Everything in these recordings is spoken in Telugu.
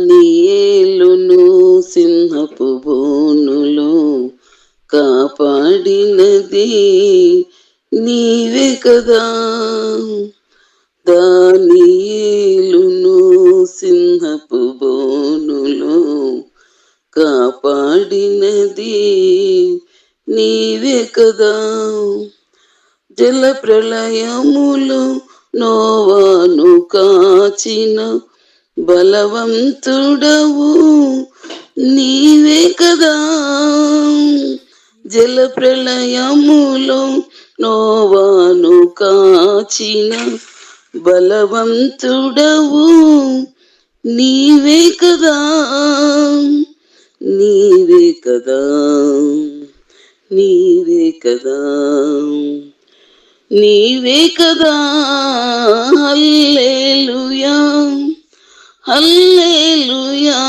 దానియేలును సింహపు బోనులో కాపాడినది నీవే కదా. దానియేలును సింహపు బోనులో కాపాడినది నీవే కదా. జల ప్రళయములు నోవాను కాచిన బలవంతుడవు నీవే కదా. జల ప్రళయములో నోవాను కాచిన బలవంతుడవు నీవే కదా. నీవే కదా, నీవే కదా, నీవే కదా. హల్లెలూయా, హల్లెలూయా,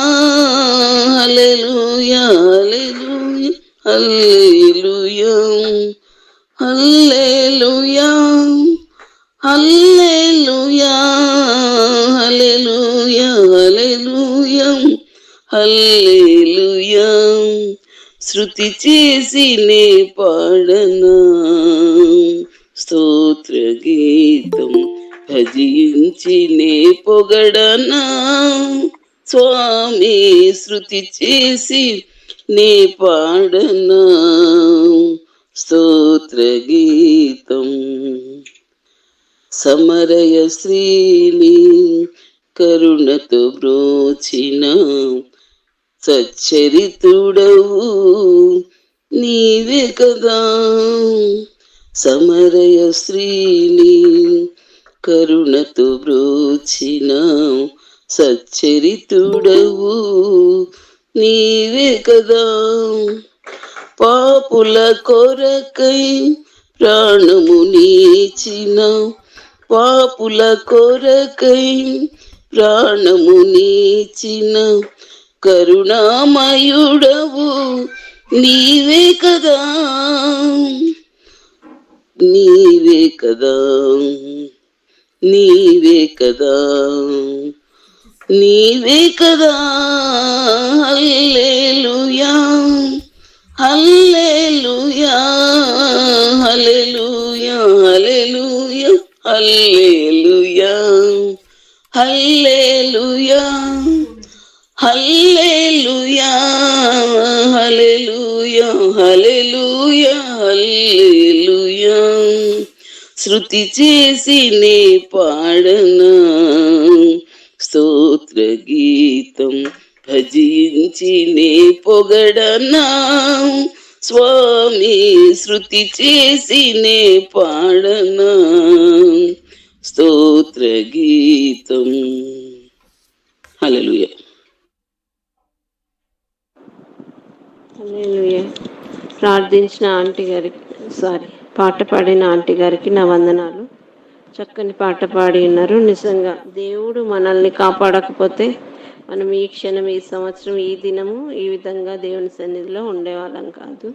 హల్లెలూయా, హల్లెలూయా, హల్లెలూయా, హల్లెలూయా, హల్లెలూయా, హల్లెలూయా, హల్లెలూయా. శృతి చేసి నే పాడనా స్తోత్ర గీతం, భజించి నే పొగడనా. స్వామి శృతి చేసి నే పాడనా స్తోత్ర గీతం. సమరయ శ్రీని కరుణతో బ్రోచిన సచ్చరితుడవు నీవే కదా. సమరయ శ్రీని కరుణతో బ్రోచిన సచ్చరితుడవు నీవే కదా. పాపుల కొరకై ప్రాణము నీచిన, పాపుల కొరకై ప్రాణము నీచిన కరుణామయుడవు నీవే కదా. నీవే కదా, నీవే కదా, నీవే కదా. హల్లెలూయా, హల్లెలూయా, హల్లెలూయా, హల్లెలూయా, హల్లెలూయా, హల్లెలూయా, హల్లెలూయా, హల్లెలూయా, హల్లెలూయా, హల్లెలూయా. శృతి చేసి నే పాడనా స్తోత్ర గీతం, భజించి నే పొగడనా. స్వామి శృతి చేసి నే పాడనా స్తోత్ర గీతం. హల్లెలూయా. ప్రార్థించిన ఆంటీ గారికి, పాట పాడిన ఆంటీ గారికి నా వందనాలు. చక్కని పాట పాడి ఉన్నారు. నిజంగా దేవుడు మనల్ని కాపాడకపోతే మనం ఈ క్షణం, ఈ సంవత్సరం, ఈ దినము ఈ విధంగా దేవుని సన్నిధిలో ఉండేవాళ్ళం కాదు.